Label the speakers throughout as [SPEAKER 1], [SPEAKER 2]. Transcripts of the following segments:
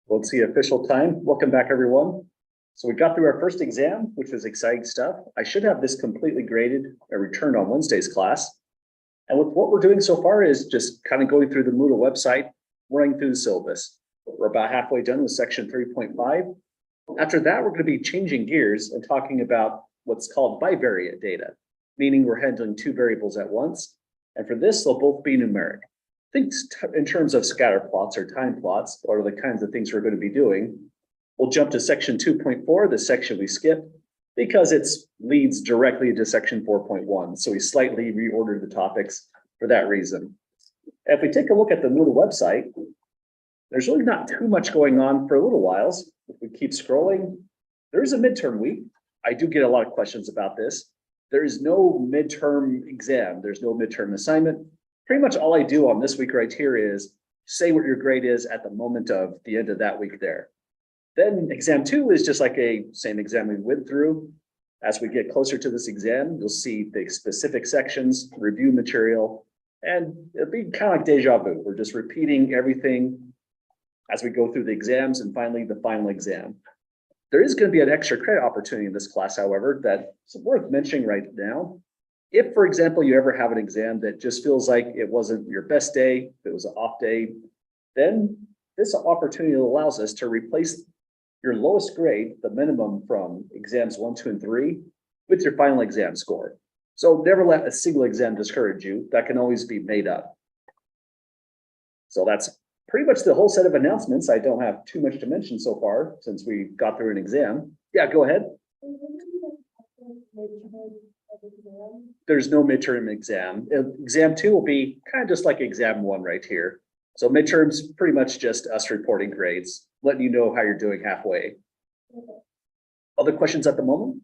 [SPEAKER 1] Well, it's the official time. Welcome back, everyone. So we got through our first exam, which was exciting stuff. I should have this completely graded and returned on Wednesday's class. And with what we're doing so far is just kind of going through the Moodle website, running through the syllabus. We're about halfway done with section 3.5. After that, we're going to be changing gears and talking about what's called bivariate data, meaning we're handling two variables at once. And for this, they'll both be numeric. Think in terms of scatter plots or time plots, or the kinds of things we're going to be doing. We'll jump to section 2.4, the section we skipped, because it leads directly into section 4.1. So we slightly reordered the topics for that reason. If we take a look at the Moodle website, there's really not too much going on for a little while. If we keep scrolling, there is a midterm week. I do get a lot of questions about this. There is no midterm exam. There's no midterm assignment. Pretty much all I do on this week right here is say what your grade is at the moment of the end of that week there. Then exam 2 is just like a same exam we went through. As we get closer to this exam, you'll see the specific sections, review material, and it'll be kind of like deja vu. We're just repeating everything as we go through the exams and finally the final exam. There is going to be an extra credit opportunity in this class, however, that's worth mentioning right now. If, for example, you ever have an exam that just feels like it wasn't your best day, it was an off day, then this opportunity allows us to replace your lowest grade, the minimum from exams 1, 2, and 3, with your final exam score. So never let a single exam discourage you. That can always be made up. So that's pretty much the whole set of announcements. I don't have too much to mention so far since we got through an exam. Yeah, go ahead. There's no midterm exam. Exam 2 will be kind of just like exam 1 right here. So midterms pretty much just us reporting grades, letting you know how you're doing halfway. Okay. Other questions at the moment?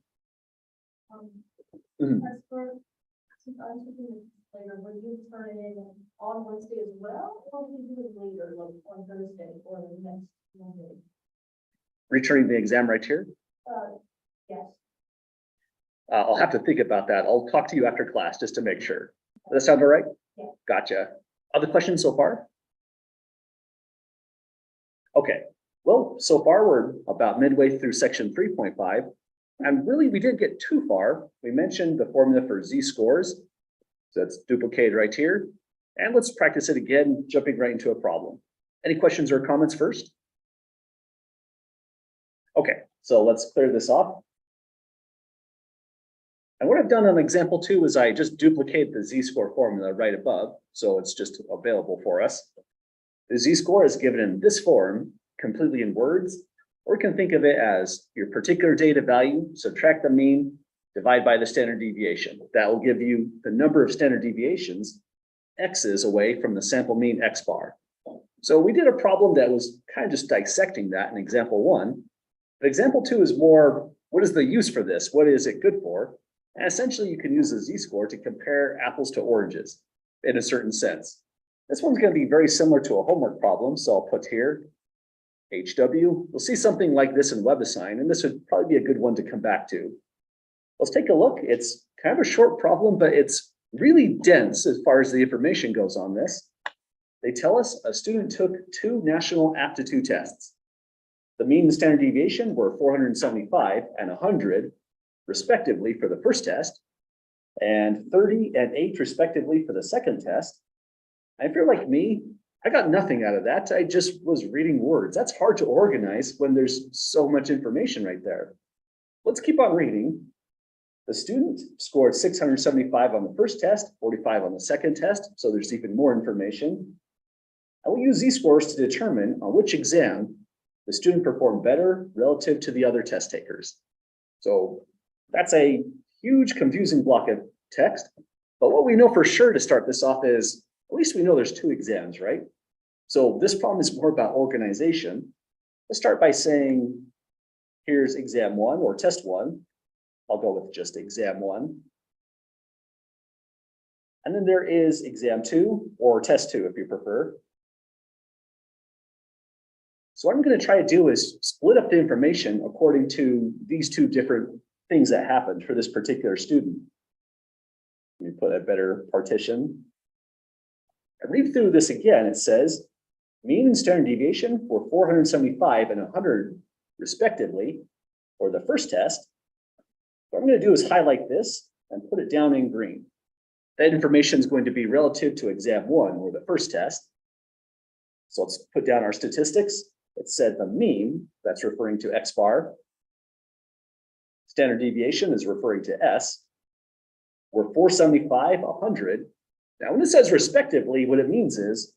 [SPEAKER 2] As for since I'm taking this later, would you turn it in on Wednesday as well, or would you do it later, like on Thursday or the next Monday?
[SPEAKER 1] Returning the exam right here?
[SPEAKER 2] Yes.
[SPEAKER 1] I'll have to think about that. I'll talk to you after class just to make sure. Does that sound all right?
[SPEAKER 2] Yeah.
[SPEAKER 1] Gotcha. Other questions so far? Okay. Well, so far we're about midway through section 3.5. And really, we didn't get too far. We mentioned the formula for z-scores. So that's duplicated right here. And let's practice it again, jumping right into a problem. Any questions or comments first? Okay, so let's clear this off. And what I've done on example 2 is I just duplicate the z-score formula right above, so it's just available for us. The z-score is given in this form, completely in words, or you can think of it as your particular data value, subtract the mean, divide by the standard deviation. That will give you the number of standard deviations, x's away from the sample mean x bar. So we did a problem that was kind of just dissecting that in example 1. But example 2 is more, what is the use for this? What is it good for? And essentially, you can use a z-score to compare apples to oranges in a certain sense. This one's going to be very similar to a homework problem, so I'll put here HW. We'll see something like this in WebAssign, and this would probably be a good one to come back to. Let's take a look. It's kind of a short problem, but it's really dense as far as the information goes on this. They tell us a student took 2 national aptitude tests. The mean and standard deviation were 475 and 100. Respectively for the first test, and 30 and 8 respectively for the second test. And if you're like me, I got nothing out of that. I just was reading words. That's hard to organize when there's so much information right there. Let's keep on reading. The student scored 675 on the first test, 45 on the second test, so there's even more information. I will use z-scores to determine on which exam the student performed better relative to the other test takers. So that's a huge confusing block of text, but what we know for sure to start this off is, at least we know there's 2 exams, right? So this problem is more about organization. Let's start by saying, here's exam 1 or test 1. I'll go with just exam 1. And then there is exam 2 or test 2 if you prefer. So what I'm going to try to do is split up the information according to these 2 different things that happened for this particular student. Let me put a better partition. I read through this again. It says Mean and standard deviation were 475 and 100 respectively for the first test. What I'm going to do is highlight this and put it down in green. That information is going to be relative to exam 1 or the first test. So let's put down our statistics. It said the mean, that's referring to X bar. Standard deviation is referring to S. We're 475, 100. Now, when it says respectively, what it means is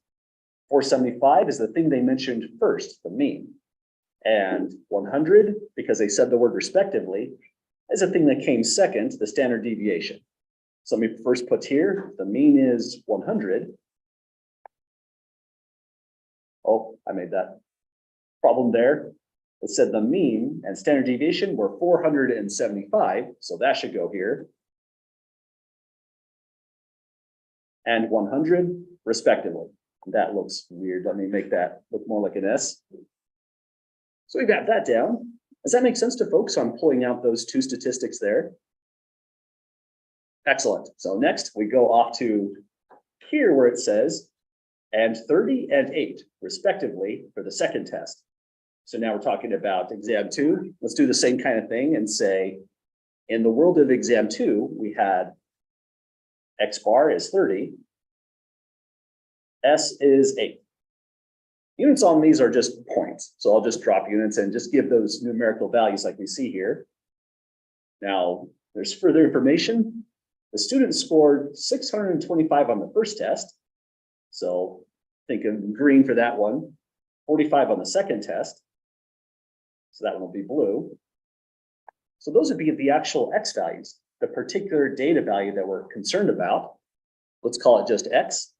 [SPEAKER 1] 475 is the thing they mentioned first, the mean. And 100, because they said the word respectively, is a thing that came second, the standard deviation. So let me first put here, the mean is 100. Oh, I made that problem there. It said the mean and standard deviation were 475, so that should go here. And 100 respectively. That looks weird. Let me make that look more like an S. So we got that down. Does that make sense to folks? I'm pulling out those two statistics there. Excellent. So next we go off to here where it says, and 30 and 8 respectively for the second test. So now we're talking about exam 2. Let's do the same kind of thing and say, in the world of exam 2, we had X bar is 30, S is 8. Units on these are just points. So I'll just drop units and just give those numerical values like we see here. Now, there's further information. The student scored 625 on the first test. So think of green for that one, 45 on the second test. So that one will be blue. So those would be the actual X values, the particular data value that we're concerned about. Let's call it just X.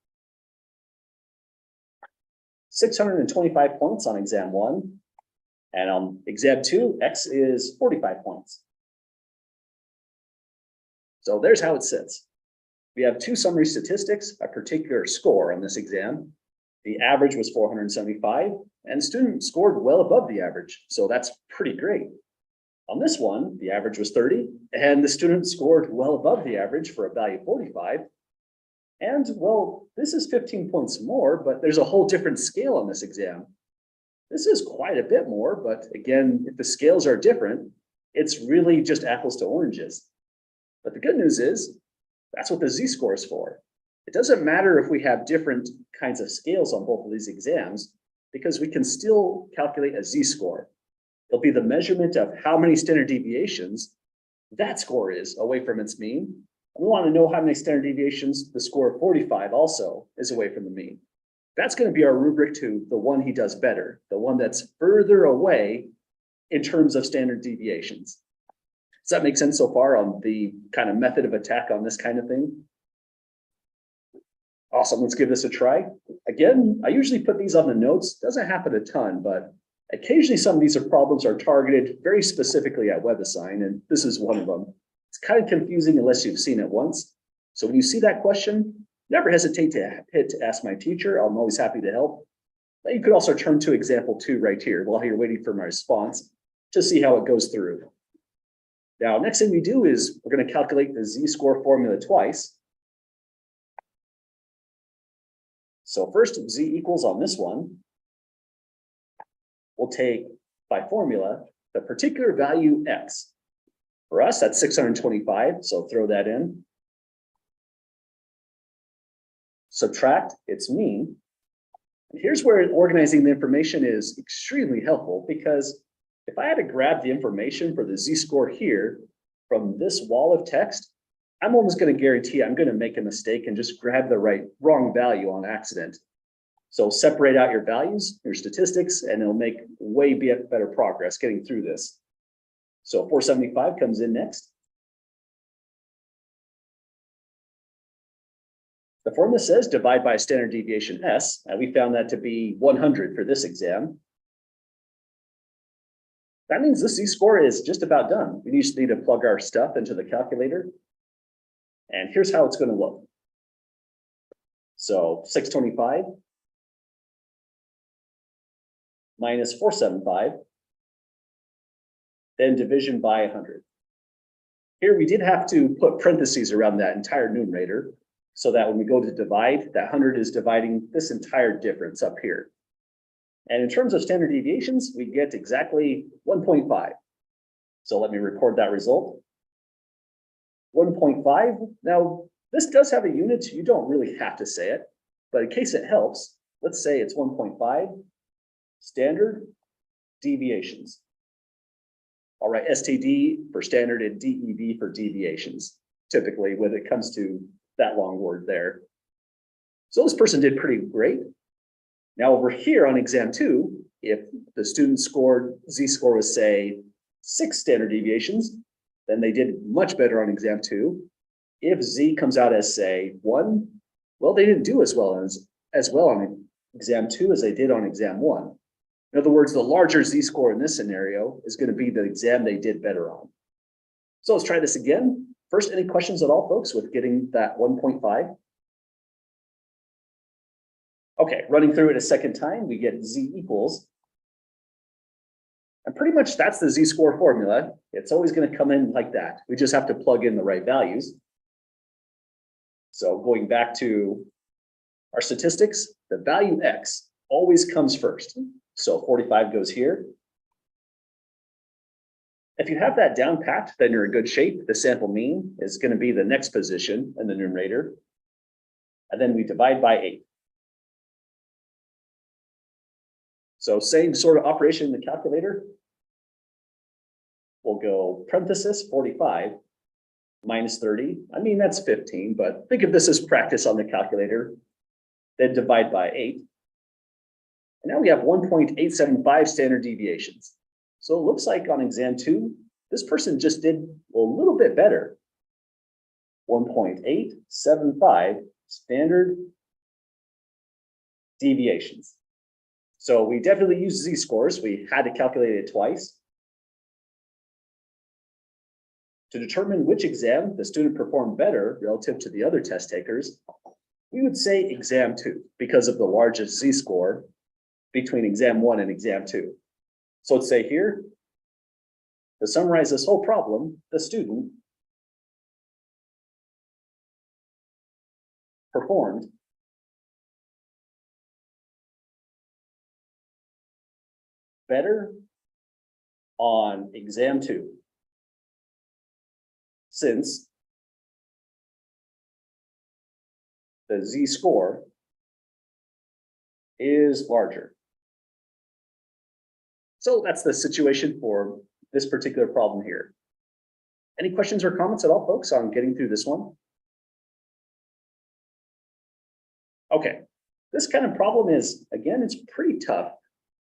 [SPEAKER 1] 625 points on exam 1. And on exam 2, X is 45 points. So there's how it sits. We have two summary statistics, a particular score on this exam. The average was 475, and the student scored well above the average. So that's pretty great. On this one, the average was 30, and the student scored well above the average for a value of 45. And well, this is 15 points more, but there's a whole different scale on this exam. This is quite a bit more, but again, if the scales are different, it's really just apples to oranges. But the good news is, that's what the Z-score is for. It doesn't matter if we have different kinds of scales on both of these exams, because we can still calculate a Z-score. It'll be the measurement of how many standard deviations that score is away from its mean. We want to know how many standard deviations the score of 45 also is away from the mean. That's going to be our rubric to the one he does better, the one that's further away in terms of standard deviations. Does that make sense so far on the kind of method of attack on this kind of thing? Awesome, let's give this a try. Again, I usually put these on the notes. Doesn't happen a ton, but occasionally some of these problems are targeted very specifically at WebAssign, and this is one of them. It's kind of confusing unless you've seen it once. So when you see that question, never hesitate to hit ask my teacher. I'm always happy to help. But you could also turn to example 2 right here while you're waiting for my response to see how it goes through. Now, next thing we do is we're going to calculate the Z-score formula twice. So first, Z equals on this one. We'll take, by formula, the particular value X. For us, that's 625, so throw that in. Subtract its mean. And here's where organizing the information is extremely helpful, because if I had to grab the information for the Z-score here from this wall of text, I'm almost going to guarantee I'm going to make a mistake and just grab the wrong value on accident. So separate out your values, your statistics, and it'll make way better progress getting through this. So 475 comes in next. The formula says divide by standard deviation S, and we found that to be 100 for this exam. That means this Z-score is just about done. We just need to plug our stuff into the calculator. And here's how it's going to look. So 625 minus 475, then division by 100. Here we did have to put parentheses around that entire numerator so that when we go to divide, that 100 is dividing this entire difference up here. And in terms of standard deviations, we get exactly 1.5. So let me record that result. 1.5. Now, this does have a unit. You don't really have to say it, but in case it helps, let's say it's 1.5 standard deviations. All right, STD for standard and DEV for deviations, typically when it comes to that long word there. So this person did pretty great. Now over here on exam 2, if the student scored, Z-score was say 6 standard deviations, then they did much better on exam 2. If Z comes out as say 1, well, they didn't do as well on exam 2 as they did on exam 1. In other words, the larger Z-score in this scenario is going to be the exam they did better on. So let's try this again. First, any questions at all, folks, with getting that 1.5? Okay, running through it a second time, we get Z equals. And pretty much that's the Z-score formula. It's always going to come in like that. We just have to plug in the right values. So going back to our statistics, the value X always comes first. So 45 goes here. If you have that down packed, then you're in good shape. The sample mean is going to be the next position in the numerator. And then we divide by 8. So same sort of operation in the calculator. We'll go parenthesis 45 minus 30. I mean, that's 15, but think of this as practice on the calculator. Then divide by 8. And now we have 1.875 standard deviations. So it looks like on exam 2, this person just did a little bit better. 1.875 standard deviations. So we definitely use Z-scores. We had to calculate it twice. To determine which exam the student performed better relative to the other test takers, we would say exam 2 because of the largest Z-score between exam 1 and exam 2. So let's say here, to summarize this whole problem, the student performed better on exam 2 since the Z-score is larger. So that's the situation for this particular problem here. Any questions or comments at all, folks, on getting through this one? Okay, this kind of problem is, again, it's pretty tough,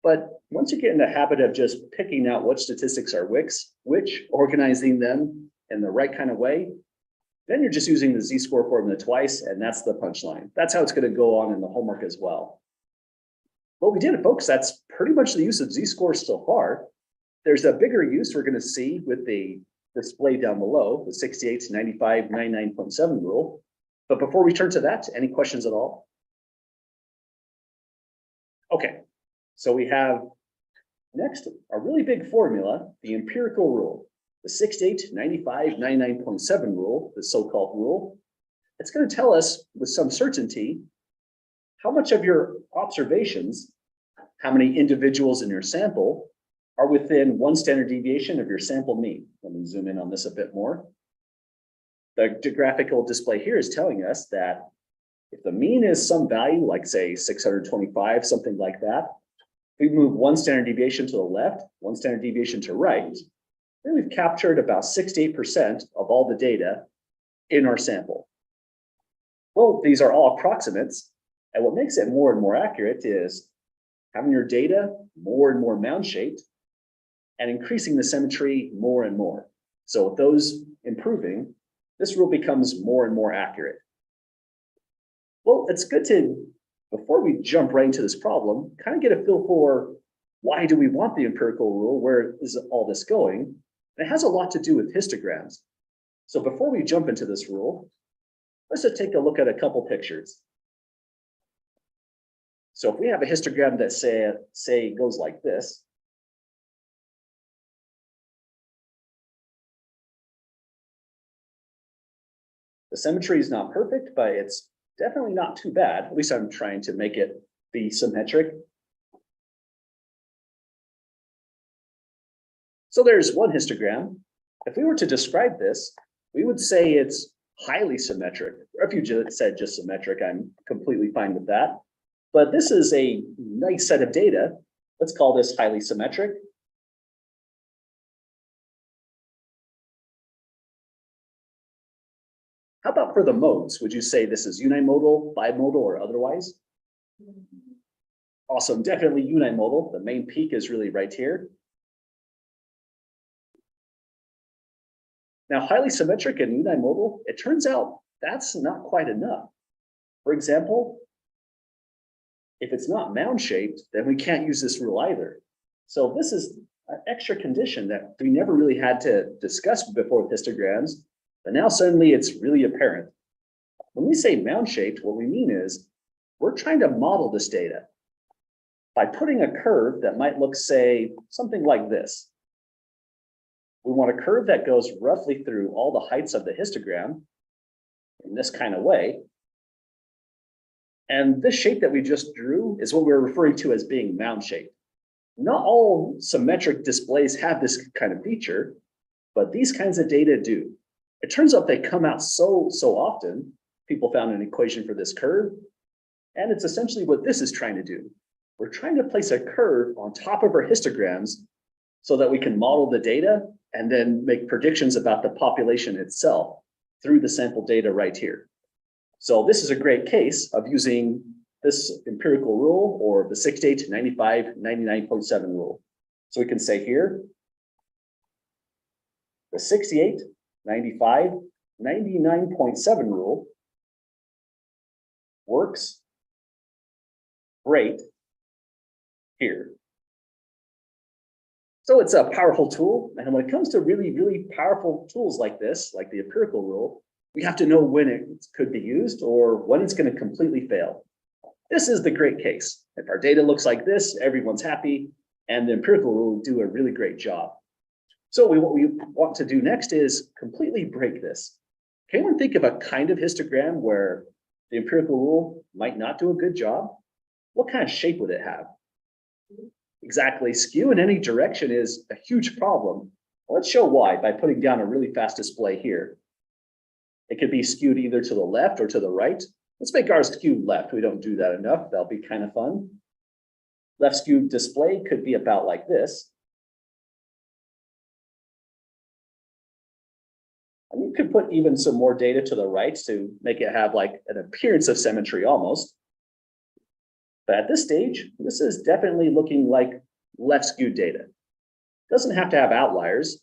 [SPEAKER 1] but once you get in the habit of just picking out which statistics are which, organizing them in the right kind of way, then you're just using the Z-score formula twice, and that's the punchline. That's how it's going to go on in the homework as well. Well, we did it, folks. That's pretty much the use of Z-scores so far. There's a bigger use we're going to see with the display down below, the 68, 95, 99.7 rule. But before we turn to that, any questions at all? Okay, so we have next a really big formula, the empirical rule, the 68, 95, 99.7 rule, the so-called rule. It's going to tell us with some certainty how much of your observations, how many individuals in your sample are within 1 standard deviation of your sample mean. Let me zoom in on this a bit more. The graphical display here is telling us that if the mean is some value, like say 625, something like that, we move 1 standard deviation to the left, 1 standard deviation to right, then we've captured about 68% of all the data in our sample. Well, these are all approximates, and what makes it more and more accurate is having your data more and more mound-shaped and increasing the symmetry more and more. So with those improving, this rule becomes more and more accurate. Well, it's good to, before we jump right into this problem, kind of get a feel for why do we want the empirical rule? Where is all this going? And it has a lot to do with histograms. So before we jump into this rule, let's just take a look at a couple pictures. So if we have a histogram that say goes like this, the symmetry is not perfect, but it's definitely not too bad. At least I'm trying to make it be symmetric. So there's one histogram. If we were to describe this, we would say it's highly symmetric. Or if you just said just symmetric, I'm completely fine with that. But this is a nice set of data. Let's call this highly symmetric. How about for the modes? Would you say this is unimodal, bimodal, or otherwise? Awesome, definitely unimodal. The main peak is really right here. Now, highly symmetric and unimodal, it turns out that's not quite enough. For example, if it's not mound-shaped, then we can't use this rule either. So this is an extra condition that we never really had to discuss before with histograms, but now suddenly it's really apparent. When we say mound-shaped, what we mean is we're trying to model this data by putting a curve that might look, say, something like this. We want a curve that goes roughly through all the heights of the histogram in this kind of way. And this shape that we just drew is what we're referring to as being mound-shaped. Not all symmetric displays have this kind of feature, but these kinds of data do. It turns out they come out so often. People found an equation for this curve, and it's essentially what this is trying to do. We're trying to place a curve on top of our histograms so that we can model the data and then make predictions about the population itself through the sample data right here. So this is a great case of using this empirical rule, or the 68, 95, 99.7 rule. So we can say here, the 68, 95, 99.7 rule works great here. So it's a powerful tool. And when it comes to really powerful tools like this, like the empirical rule, we have to know when it could be used or when it's going to completely fail. This is the great case. If our data looks like this, everyone's happy, and the empirical rule will do a really great job. So what we want to do next is completely break this. Can anyone think of a kind of histogram where the empirical rule might not do a good job? What kind of shape would it have? Exactly, skew in any direction is a huge problem. Let's show why by putting down a really fast display here. It could be skewed either to the left or to the right. Let's make ours skewed left. We don't do that enough. That'll be kind of fun. Left skewed display could be about like this. And you could put even some more data to the right to make it have like an appearance of symmetry almost. But at this stage, this is definitely looking like left skewed data. Doesn't have to have outliers,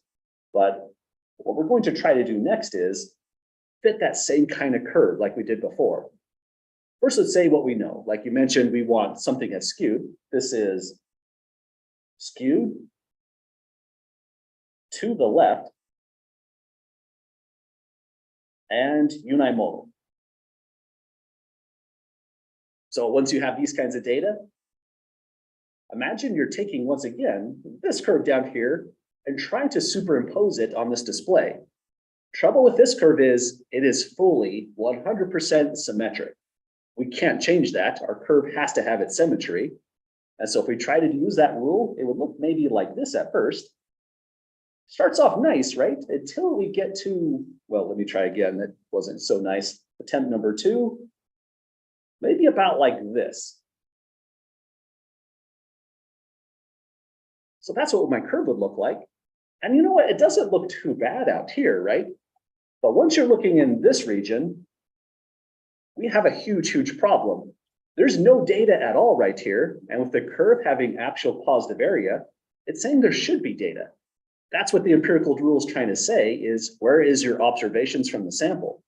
[SPEAKER 1] but what we're going to try to do next is fit that same kind of curve like we did before. First, let's say what we know. Like you mentioned, we want something that's skewed. This is skewed to the left and unimodal. So once you have these kinds of data, imagine you're taking, once again, this curve down here and trying to superimpose it on this display. Trouble with this curve is it is fully 100% symmetric. We can't change that. Our curve has to have its symmetry. And so if we try to use that rule, it would look maybe like this at first. Starts off nice, right? Until we get to, well, let me try again. That wasn't so nice. Attempt number 2, maybe about like this. So that's what my curve would look like. And you know what? It doesn't look too bad out here, right? But once you're looking in this region, we have a huge problem. There's no data at all right here. And with the curve having actual positive area, it's saying there should be data. That's what the empirical rule is trying to say is, where is your observations from the sample?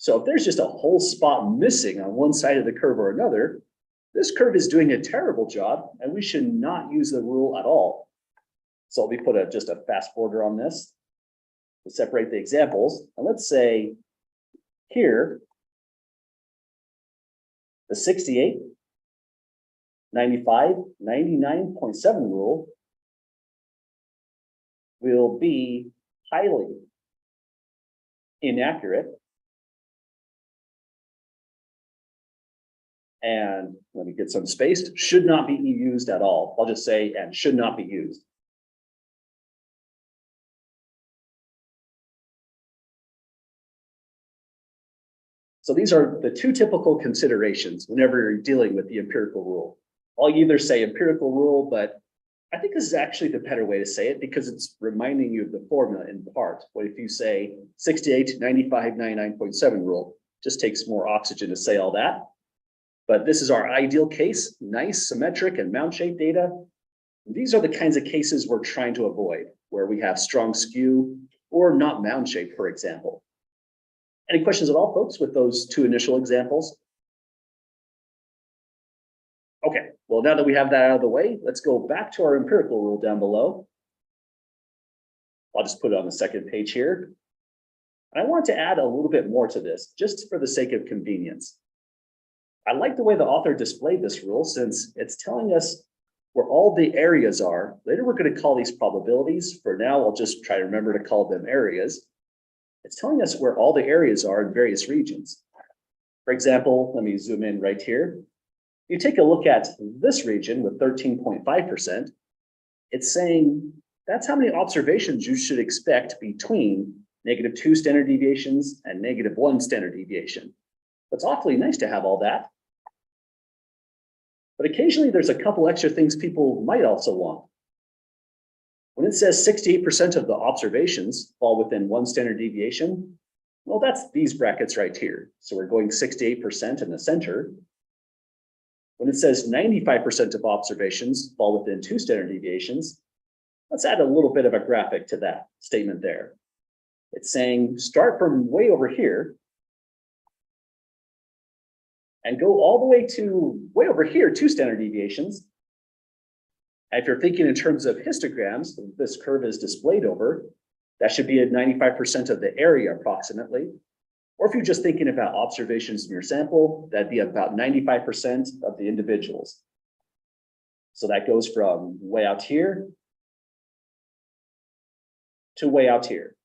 [SPEAKER 1] So if there's just a whole spot missing on one side of the curve or another, this curve is doing a terrible job and we should not use the rule at all. So let me put just a fast border on this to separate the examples. And let's say here, the 68, 95, 99.7 rule will be highly inaccurate. And let me get some spaced, should not be used at all. I'll just say, and should not be used. So these are the two typical considerations whenever you're dealing with the empirical rule. I'll either say empirical rule, but I think this is actually the better way to say it because it's reminding you of the formula in part. What if you say 68, 95, 99.7 rule, just takes more oxygen to say all that. But this is our ideal case, nice, symmetric, and mound-shaped data. These are the kinds of cases we're trying to avoid, where we have strong skew or not mound-shaped, for example. Any questions at all, folks, with those two initial examples? Okay, well, now that we have that out of the way, let's go back to our empirical rule down below. I'll just put it on the second page here. I want to add a little bit more to this, just for the sake of convenience. I like the way the author displayed this rule since it's telling us where all the areas are. Later, we're going to call these probabilities. For now, I'll just try to remember to call them areas. It's telling us where all the areas are in various regions. For example, let me zoom in right here. You take a look at this region with 13.5%. It's saying that's how many observations you should expect between -2 standard deviations and -1 standard deviation. It's awfully nice to have all that. But occasionally there's a couple extra things people might also want. When it says 68% of the observations fall within 1 standard deviation, well, that's these brackets right here. So we're going 68% in the center. When it says 95% of observations fall within 2 standard deviations, let's add a little bit of a graphic to that statement there. It's saying start from way over here and go all the way to way over here, 2 standard deviations. And if you're thinking in terms of histograms, this curve is displayed over, that should be at 95% of the area approximately. Or if you're just thinking about observations in your sample, that'd be about 95% of the individuals. So that goes from way out here to way out here.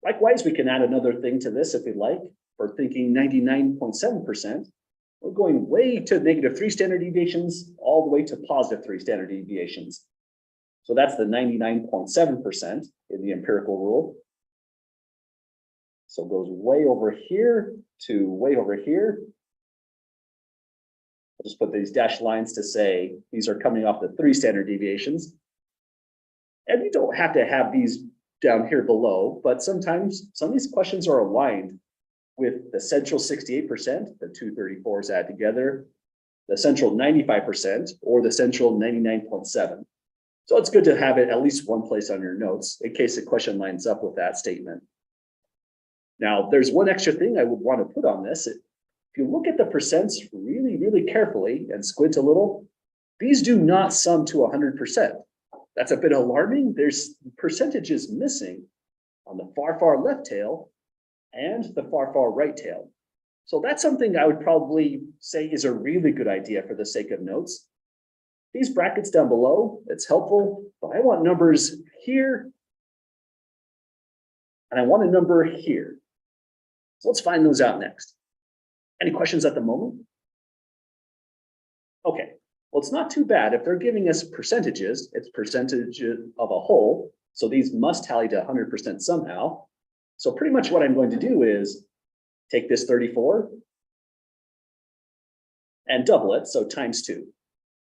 [SPEAKER 1] Likewise, we can add another thing to this if we'd like. For thinking 99.7%, we're going way to -3 standard deviations, all the way to +3 standard deviations. So that's the 99.7% in the empirical rule. So it goes way over here to way over here. I'll just put these dashed lines to say these are coming off the 3 standard deviations. And you don't have to have these down here below, but sometimes some of these questions are aligned with the central 68%, the 234s add together, the central 95%, or the central 99.7. So it's good to have it at least one place on your notes in case the question lines up with that statement. Now, there's one extra thing I would want to put on this. If you look at the percents really, really carefully and squint a little, these do not sum to 100%. That's a bit alarming. There's percentages missing on the far, far left tail and the far, far right tail. So that's something I would probably say is a really good idea for the sake of notes. These brackets down below, it's helpful, but I want numbers here and I want a number here. So let's find those out next. Any questions at the moment? Okay, well, it's not too bad. If they're giving us percentages, it's percentage of a whole. So these must tally to 100% somehow. So pretty much what I'm going to do is take this 34 and double it, so times 2.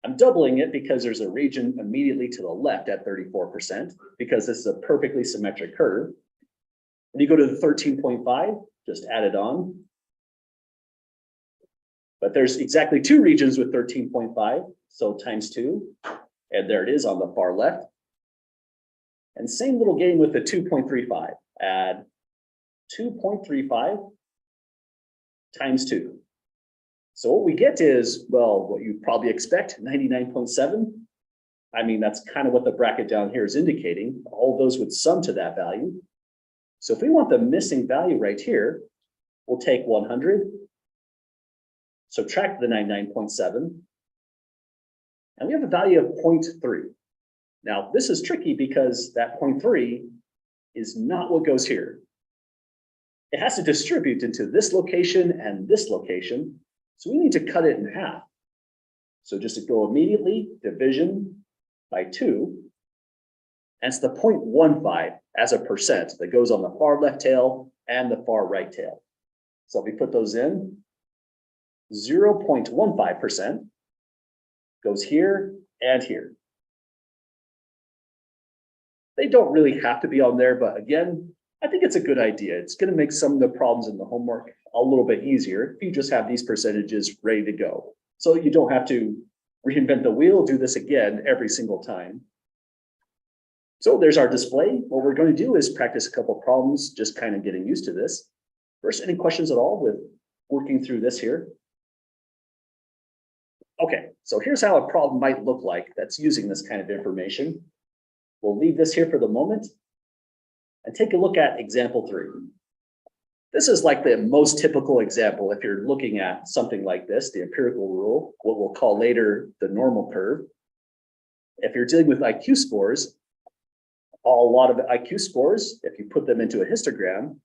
[SPEAKER 1] I'm doubling it because there's a region immediately to the left at 34%, because this is a perfectly symmetric curve. And you go to the 13.5, just add it on. But there's exactly 2 regions with 13.5, so times 2. And there it is on the far left. And same little game with the 2.35. Add 2.35 times 2. So what we get is, well, what you probably expect, 99.7. I mean, that's kind of what the bracket down here is indicating. All those would sum to that value. So if we want the missing value right here, we'll take 100, subtract the 99.7, and we have a value of 0.3. Now, this is tricky because that 0.3 is not what goes here. It has to distribute into this location and this location, so we need to cut it in half. So just to go immediately, division by 2, and it's the 0.15 as a percent that goes on the far left tail and the far right tail. So if we put those in, 0.15% goes here and here. They don't really have to be on there, but again, I think it's a good idea. It's going to make some of the problems in the homework a little bit easier if you just have these percentages ready to go. So you don't have to reinvent the wheel, do this again every single time. So there's our display. What we're going to do is practice a couple of problems, just kind of getting used to this. First, any questions at all with working through this here? Okay, so here's how a problem might look like that's using this kind of information. We'll leave this here for the moment and take a look at example 3. This is like the most typical example if you're looking at something like this, the empirical rule, what we'll call later the normal curve. If you're dealing with IQ scores, a lot of IQ scores, if you put them into a histogram,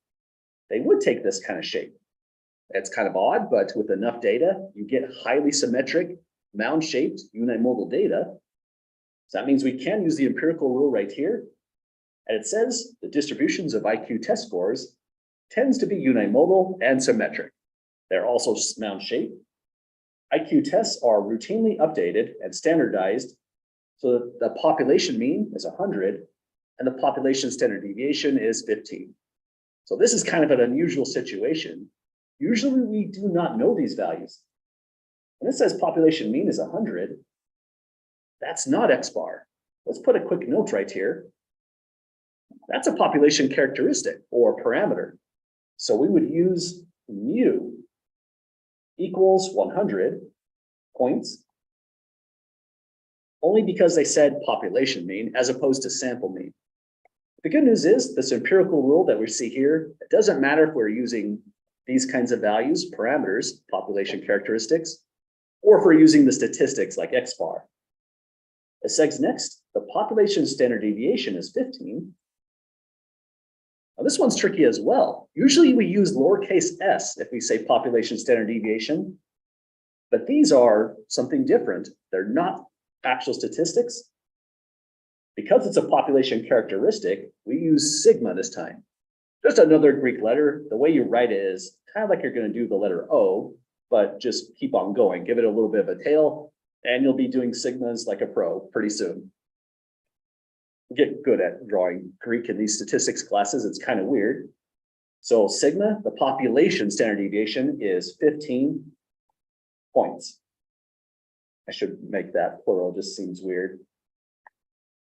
[SPEAKER 1] they would take this kind of shape. It's kind of odd, but with enough data, you get highly symmetric, mound-shaped unimodal data. So that means we can use the empirical rule right here. And it says the distributions of IQ test scores tends to be unimodal and symmetric. They're also mound-shaped. IQ tests are routinely updated and standardized so that the population mean is 100 and the population standard deviation is 15. So this is kind of an unusual situation. Usually we do not know these values. When it says population mean is 100, that's not X bar. Let's put a quick note right here. That's a population characteristic or parameter. So we would use mu equals 100 points only because they said population mean as opposed to sample mean. The good news is this empirical rule that we see here, it doesn't matter if we're using these kinds of values, parameters, population characteristics, or if we're using the statistics like X bar. It says next, the population standard deviation is 15. Now this one's tricky as well. Usually we use lowercase s if we say population standard deviation, but these are something different. They're not actual statistics. Because it's a population characteristic, we use sigma this time. Just another Greek letter. The way you write it is kind of like you're going to do the letter O, but just keep on going. Give it a little bit of a tail, and you'll be doing sigmas like a pro pretty soon. Get good at drawing Greek in these statistics classes. It's kind of weird. So sigma, the population standard deviation, is 15 points. I should make that plural, just seems weird.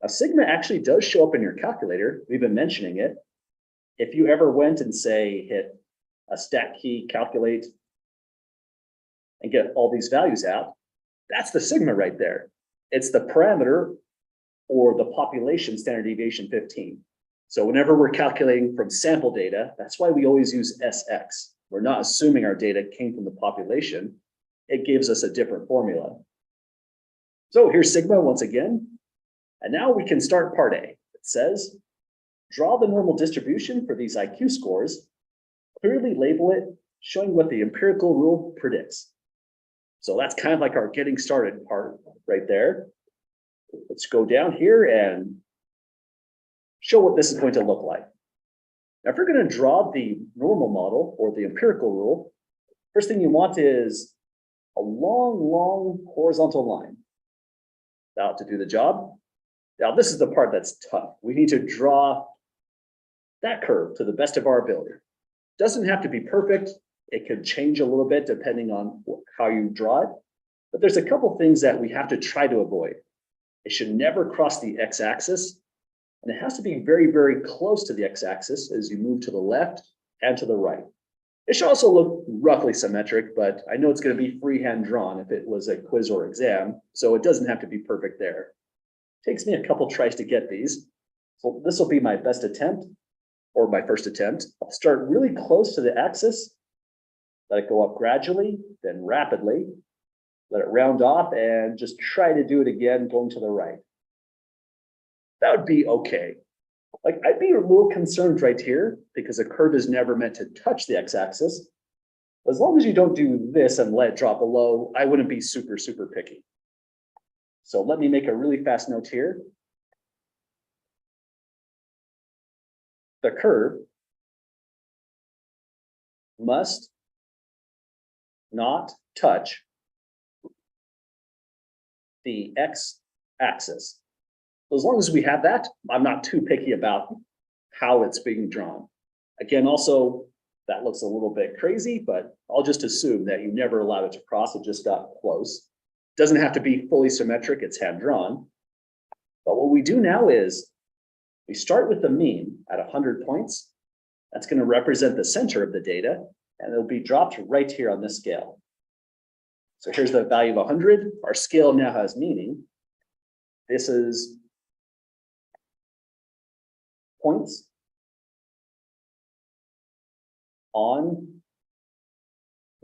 [SPEAKER 1] Now, sigma actually does show up in your calculator. We've been mentioning it. If you ever went and say, hit a stat key, calculate, and get all these values out, that's the sigma right there. It's the parameter or the population standard deviation 15. So whenever we're calculating from sample data, that's why we always use SX. We're not assuming our data came from the population. It gives us a different formula. So here's sigma once again. And now we can start part A. It says, draw the normal distribution for these IQ scores, clearly label it, showing what the empirical rule predicts. So that's kind of like our getting started part right there. Let's go down here and show what this is going to look like. Now, if we're going to draw the normal model or the empirical rule, first thing you want is a long horizontal line. Now to do the job. Now this is the part that's tough. We need to draw that curve to the best of our ability. Doesn't have to be perfect. It could change a little bit depending on how you draw it. But there's a couple things that we have to try to avoid. It should never cross the x-axis. And it has to be very close to the x-axis as you move to the left and to the right. It should also look roughly symmetric, but I know it's going to be freehand drawn if it was a quiz or exam, so it doesn't have to be perfect there. Takes me a couple tries to get these. So this will be my best attempt, or my first attempt. I'll start really close to the axis, let it go up gradually, then rapidly, let it round off, and just try to do it again going to the right. That would be okay. Like, I'd be a little concerned right here because a curve is never meant to touch the x-axis. As long as you don't do this and let it drop below, I wouldn't be super picky. So let me make a really fast note here. The curve must not touch the x-axis. So as long as we have that, I'm not too picky about how it's being drawn. Again, also, that looks a little bit crazy, but I'll just assume that you never allowed it to cross, it just got close. Doesn't have to be fully symmetric, it's hand drawn. But what we do now is we start with the mean at 100 points. That's going to represent the center of the data, and it'll be dropped right here on this scale. So here's the value of 100. Our scale now has meaning. This is points on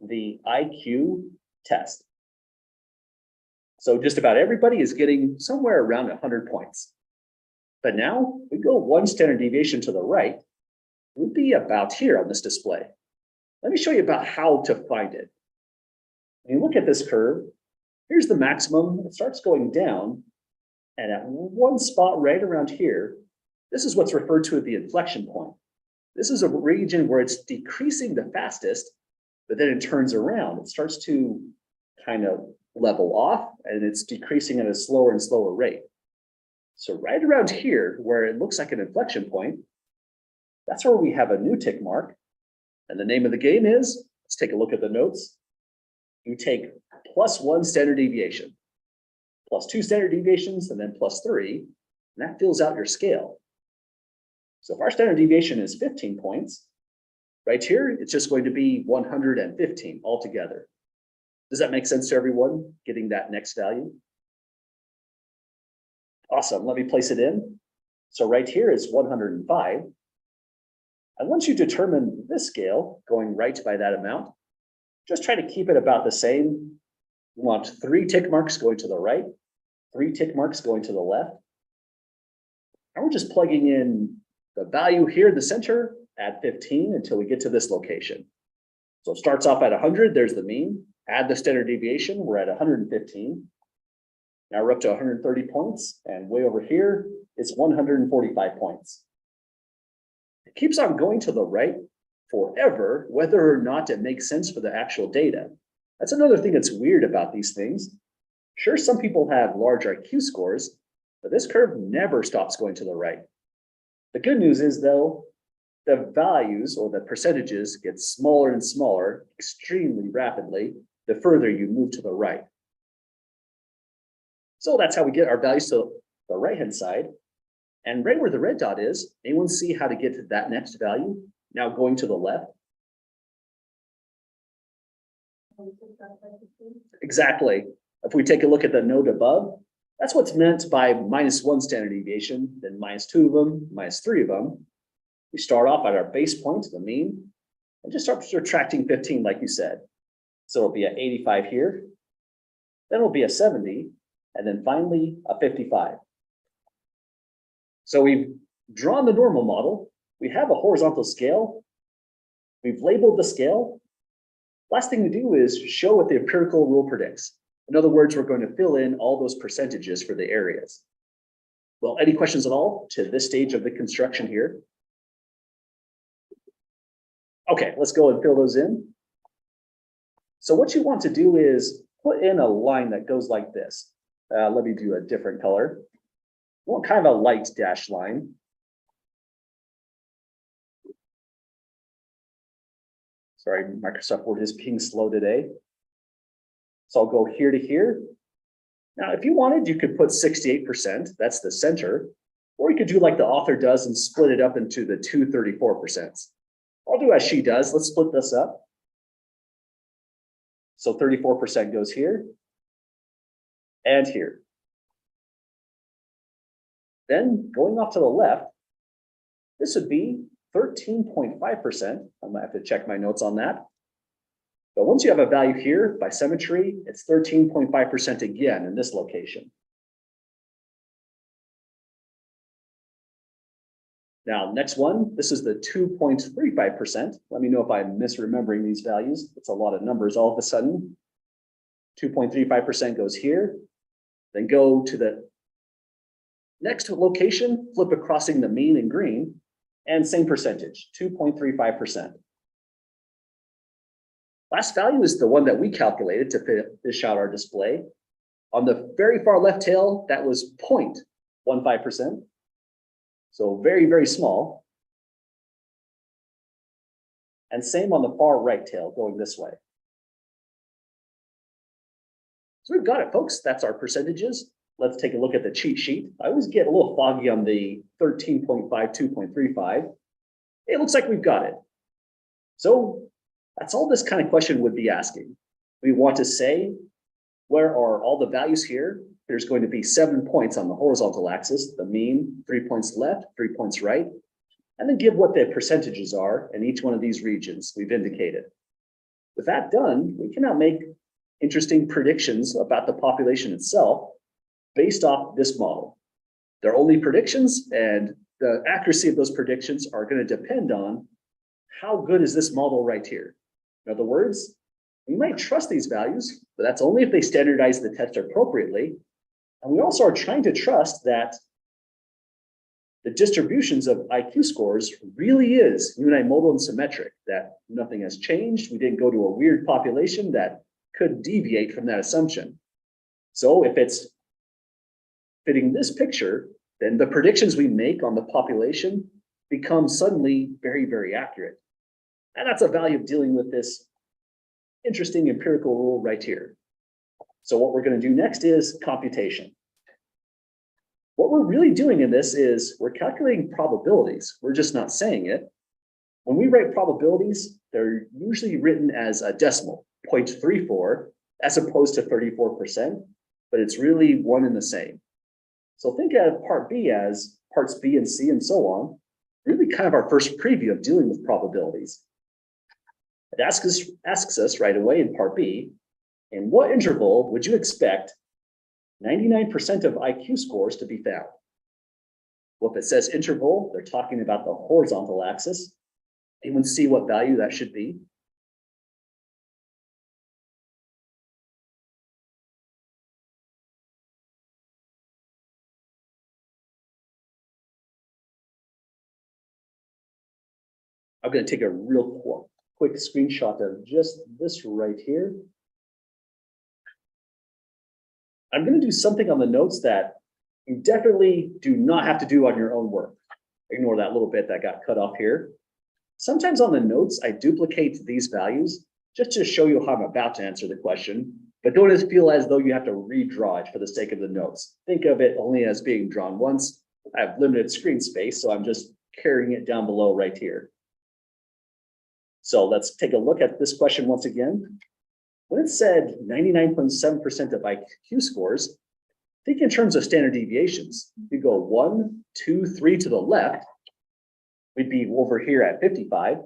[SPEAKER 1] the IQ test. So just about everybody is getting somewhere around 100 points. But now we go one standard deviation to the right, it would be about here on this display. Let me show you about how to find it. When you look at this curve, here's the maximum. It starts going down, and at one spot right around here, this is what's referred to as the inflection point. This is a region where it's decreasing the fastest, but then it turns around. It starts to kind of level off, and it's decreasing at a slower and slower rate. So right around here, where it looks like an inflection point, that's where we have a new tick mark. And the name of the game is, let's take a look at the notes. You take +1 standard deviation, +2 standard deviations, and then +3, and that fills out your scale. So if our standard deviation is 15 points, right here, it's just going to be 115 altogether. Does that make sense to everyone, getting that next value? Awesome, let me place it in. So right here is 105. And once you determine this scale, going right by that amount, just try to keep it about the same. You want 3 tick marks going to the right, 3 tick marks going to the left. And we're just plugging in the value here in the center at 15 until we get to this location. So it starts off at 100, there's the mean. Add the standard deviation, we're at 115. Now we're up to 130 points, and way over here, it's 145 points. It keeps on going to the right forever, whether or not it makes sense for the actual data. That's another thing that's weird about these things. Sure, some people have large IQ scores, but this curve never stops going to the right. The good news is, though, the values or the percentages get smaller and smaller extremely rapidly the further you move to the right. So that's how we get our values to the right-hand side. And right where the red dot is, anyone see how to get to that next value? Now going to the left. Exactly. If we take a look at the note above, that's what's meant by -1 standard deviation, then -2 of them, -3 of them. We start off at our base point, the mean, and just start subtracting 15 like you said. So it'll be at 85 here, then it'll be a 70, and then finally a 55. So we've drawn the normal model, we have a horizontal scale, we've labeled the scale. Last thing to do is show what the empirical rule predicts. In other words, we're going to fill in all those percentages for the areas. Well, any questions at all to this stage of the construction here? Okay, let's go and fill those in. So what you want to do is put in a line that goes like this. Let me do a different color. You want kind of a light dash line. Sorry, Microsoft Word is being slow today. So I'll go here to here. Now, if you wanted, you could put 68%, that's the center, or you could do like the author does and split it up into the 234%. I'll do as she does. Let's split this up. So 34% goes here and here. Then going off to the left, this would be 13.5%. I might have to check my notes on that. But once you have a value here by symmetry, it's 13.5% again in this location. Now, next one, this is the 2.35%. Let me know if I'm misremembering these values. It's a lot of numbers all of a sudden. 2.35% goes here, then go to the next location, flip acrossing the mean in green, and same percentage, 2.35%. Last value is the one that we calculated to fish out our display. On the very far left tail, that was 0.15%. So very, very small. And same on the far right tail going this way. So we've got it, folks. That's our percentages. Let's take a look at the cheat sheet. I always get a little foggy on the 13.52.35. It looks like we've got it. So that's all this kind of question would be asking. We want to say, where are all the values here? There's going to be 7 points on the horizontal axis, the mean, 3 points left, 3 points right, and then give what the percentages are in each one of these regions we've indicated. With that done, we can now make interesting predictions about the population itself based off this model. They're only predictions, and the accuracy of those predictions are going to depend on how good is this model right here. In other words, we might trust these values, but that's only if they standardize the test appropriately. And we also are trying to trust that the distributions of IQ scores really is unimodal and symmetric, that nothing has changed. We didn't go to a weird population that could deviate from that assumption. So if it's fitting this picture, then the predictions we make on the population become suddenly very, very accurate. And that's a value of dealing with this interesting empirical rule right here. So what we're going to do next is computation. What we're really doing in this is we're calculating probabilities. We're just not saying it. When we write probabilities, they're usually written as a decimal, 0.34, as opposed to 34%, but it's really one and the same. So think of part B as parts B and C and so on, really kind of our first preview of dealing with probabilities. It asks us right away in part B, in what interval would you expect 99% of IQ scores to be found? Well, if it says interval, they're talking about the horizontal axis. Anyone see what value that should be? I'm going to take a real quick screenshot of just this right here. I'm going to do something on the notes that you definitely do not have to do on your own work. Ignore that little bit that got cut off here. Sometimes on the notes, I duplicate these values just to show you how I'm about to answer the question, but don't feel as though you have to redraw it for the sake of the notes. Think of it only as being drawn once. I have limited screen space, so I'm just carrying it down below right here. So let's take a look at this question once again. When it said 99.7% of IQ scores, think in terms of standard deviations. You go 1, 2, 3 to the left, we'd be over here at 55.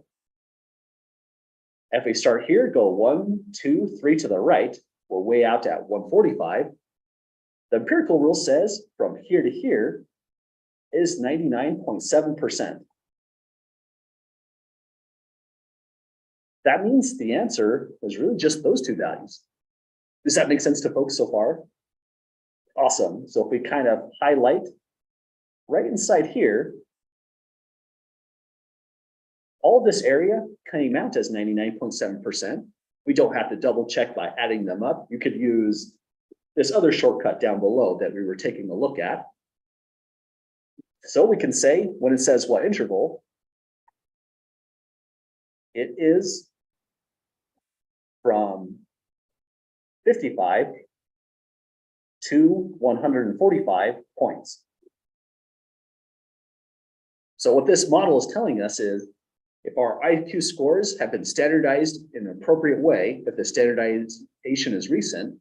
[SPEAKER 1] If we start here, go 1, 2, 3 to the right, we're way out at 145. The empirical rule says from here to here is 99.7%. That means the answer is really just those two values. Does that make sense to folks so far? Awesome. So if we kind of highlight right inside here, all this area came out as 99.7%. We don't have to double check by adding them up. You could use this other shortcut down below that we were taking a look at. So we can say when it says what interval, it is from 55 to 145 points. So what this model is telling us is if our IQ scores have been standardized in an appropriate way, if the standardization is recent,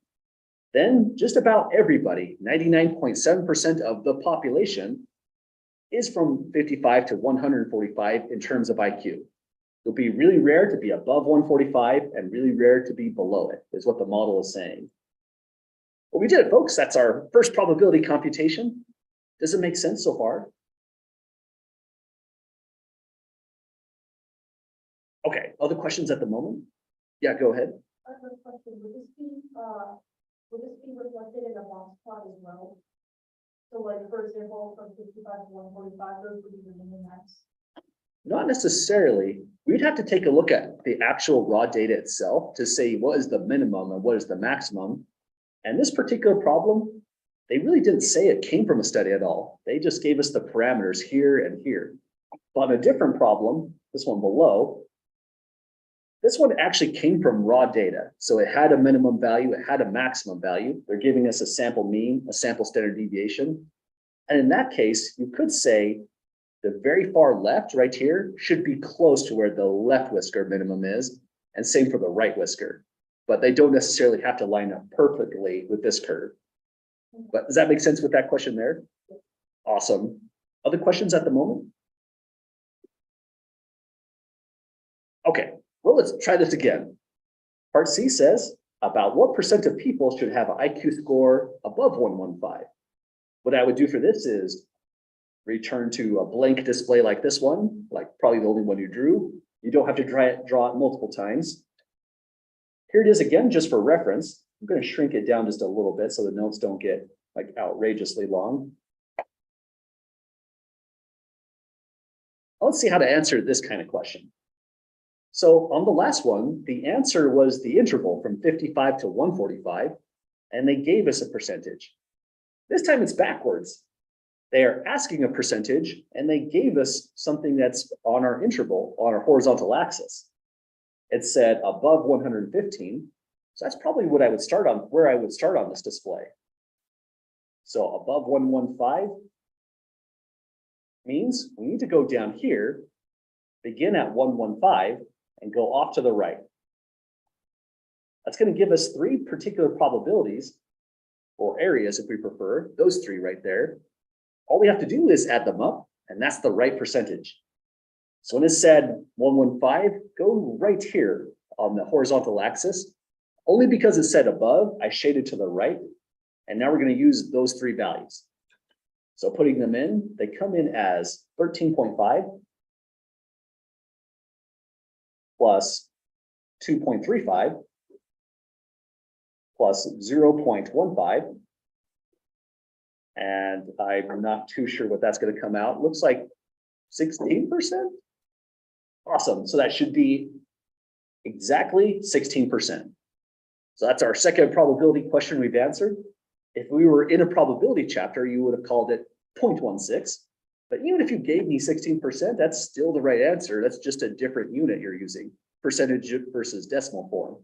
[SPEAKER 1] then just about everybody, 99.7% of the population, is from 55 to 145 in terms of IQ. It'll be really rare to be above 145 and really rare to be below it, is what the model is saying. Well, we did it, folks. That's our first probability computation. Does it make sense so far? Okay, other questions at the moment? Yeah, go ahead.
[SPEAKER 2] I have a question. Would this be reflected in a box plot as well? So like, for example, from 55 to 145, those would be the minimum max.
[SPEAKER 1] Not necessarily. We'd have to take a look at the actual raw data itself to say what is the minimum and what is the maximum. And this particular problem, they really didn't say it came from a study at all. They just gave us the parameters here and here. But on a different problem, this one below, this one actually came from raw data. So it had a minimum value, it had a maximum value. They're giving us a sample mean, a sample standard deviation. And in that case, you could say the very far left right here should be close to where the left whisker minimum is, and same for the right whisker. But they don't necessarily have to line up perfectly with this curve. But does that make sense with that question there? Awesome. Other questions at the moment? Okay, well, let's try this again. Part C says, about what percent of people should have an IQ score above 115? What I would do for this is return to a blank display like this one, like probably the only one you drew. You don't have to draw it multiple times. Here it is again, just for reference. I'm going to shrink it down just a little bit so the notes don't get like outrageously long. Let's see how to answer this kind of question. So on the last one, the answer was the interval from 55 to 145, and they gave us a percentage. This time it's backwards. They are asking a percentage, and they gave us something that's on our interval, on our horizontal axis. It said above 115. So that's probably what I would start on, where I would start on this display. So above 115 means we need to go down here, begin at 115, and go off to the right. That's going to give us three particular probabilities, or areas if we prefer, those three right there. All we have to do is add them up, and that's the right percentage. So when it said 115, go right here on the horizontal axis. Only because it said above, I shaded to the right, and now we're going to use those three values. So putting them in, they come in as 13.5 plus 2.35 plus 0.15. And I'm not too sure what that's going to come out. Looks like 16%. Awesome. So that should be exactly 16%. So that's our second probability question we've answered. If we were in a probability chapter, you would have called it 0.16. But even if you gave me 16%, that's still the right answer. That's just a different unit you're using, percentage versus decimal form.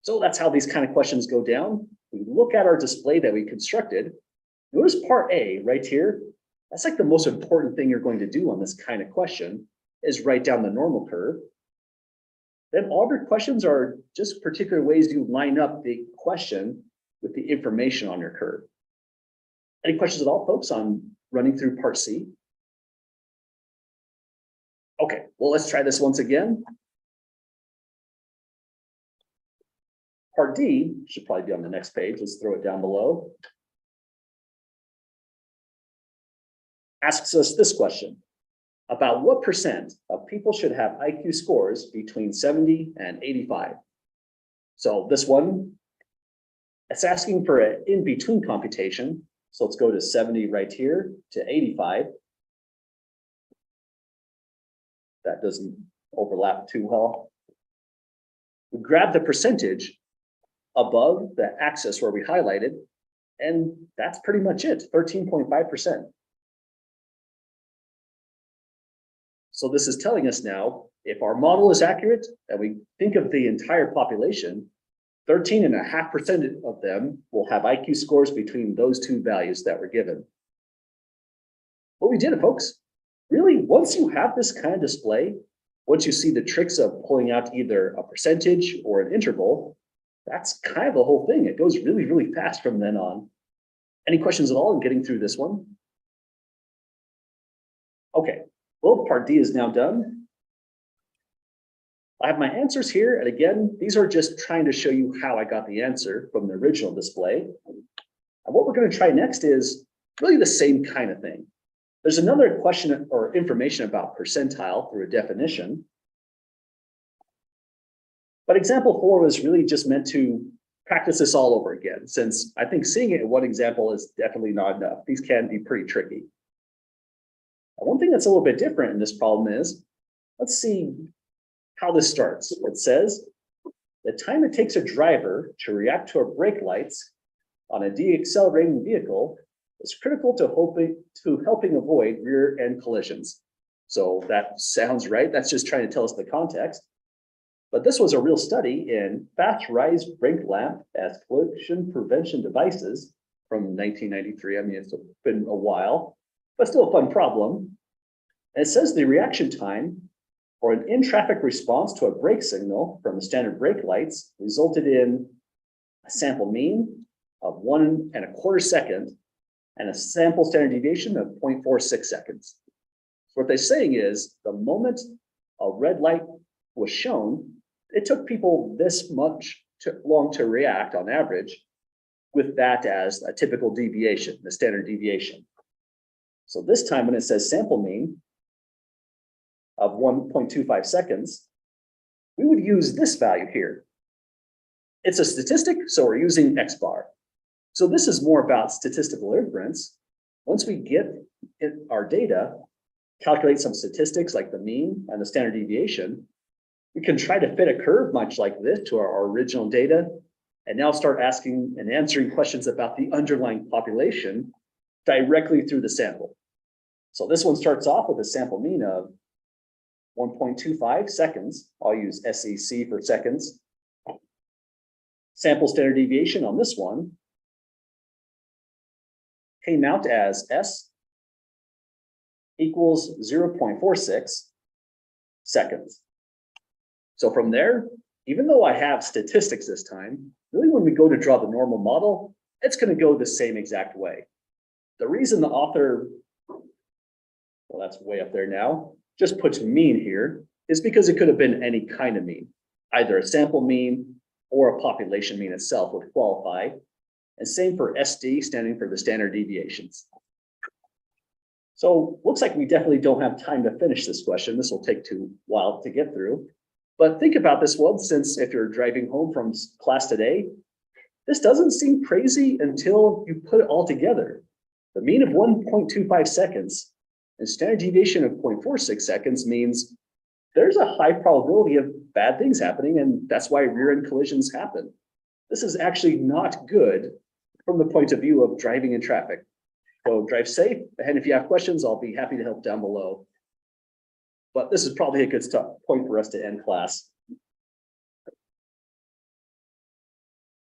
[SPEAKER 1] So that's how these kind of questions go down. We look at our display that we constructed. Notice part A right here. That's like the most important thing you're going to do on this kind of question is write down the normal curve. Then all of your questions are just particular ways you line up the question with the information on your curve. Any questions at all, folks, on running through part C? Okay, well, let's try this once again. Part D should probably be on the next page. Let's throw it down below. Asks us this question. About what percent of people should have IQ scores between 70 and 85? So this one, it's asking for an in-between computation. So let's go to 70 right here to 85. That doesn't overlap too well. We grab the percentage above the axis where we highlighted, and that's pretty much it, 13.5%. So this is telling us now, if our model is accurate and we think of the entire population, 13.5% of them will have IQ scores between those two values that were given. Well, we did it, folks. Really, once you have this kind of display, once you see the tricks of pulling out either a percentage or an interval, that's kind of the whole thing. It goes really, really fast from then on. Any questions at all in getting through this one? Okay. Well, part D is now done. I have my answers here. And again, these are just trying to show you how I got the answer from the original display. And what we're going to try next is really the same kind of thing. There's another question or information about percentile through a definition. But example 4 was really just meant to practice this all over again, since I think seeing it in one example is definitely not enough. These can be pretty tricky. One thing that's a little bit different in this problem is, let's see how this starts. It says, the time it takes a driver to react to our brake lights on a deaccelerating vehicle is critical to helping avoid rear end collisions. So that sounds right. That's just trying to tell us the context. But this was a real study in fast rise brake lamp as collision prevention devices from 1993. I mean, it's been a while, but still a fun problem. And it says the reaction time for an in-traffic response to a brake signal from the standard brake lights resulted in a sample mean of 1.25 seconds and a sample standard deviation of 0.46 seconds. So what they're saying is the moment a red light was shown, it took people this long to react on average with that as a typical deviation, the standard deviation. So this time when it says sample mean of 1.25 seconds, we would use this value here. It's a statistic, so we're using X bar. So this is more about statistical inference. Once we get our data, calculate some statistics like the mean and the standard deviation, we can try to fit a curve much like this to our original data, and now start asking and answering questions about the underlying population directly through the sample. So this one starts off with a sample mean of 1.25 seconds. I'll use SEC for seconds. Sample standard deviation on this one came out as S equals 0.46 seconds. So from there, even though I have statistics this time, really when we go to draw the normal model, it's going to go the same exact way. The reason the author, well, that's way up there now, just puts mean here is because it could have been any kind of mean. Either a sample mean or a population mean itself would qualify. And same for SD, standing for the standard deviations. So looks like we definitely don't have time to finish this question. This will take too while to get through. But think about this one, since if you're driving home from class today, this doesn't seem crazy until you put it all together. The mean of 1.25 seconds and standard deviation of 0.46 seconds means there's a high probability of bad things happening, and that's why rear-end collisions happen. This is actually not good from the point of view of driving in traffic. So drive safe, and if you have questions, I'll be happy to help down below. But this is probably a good point for us to end class.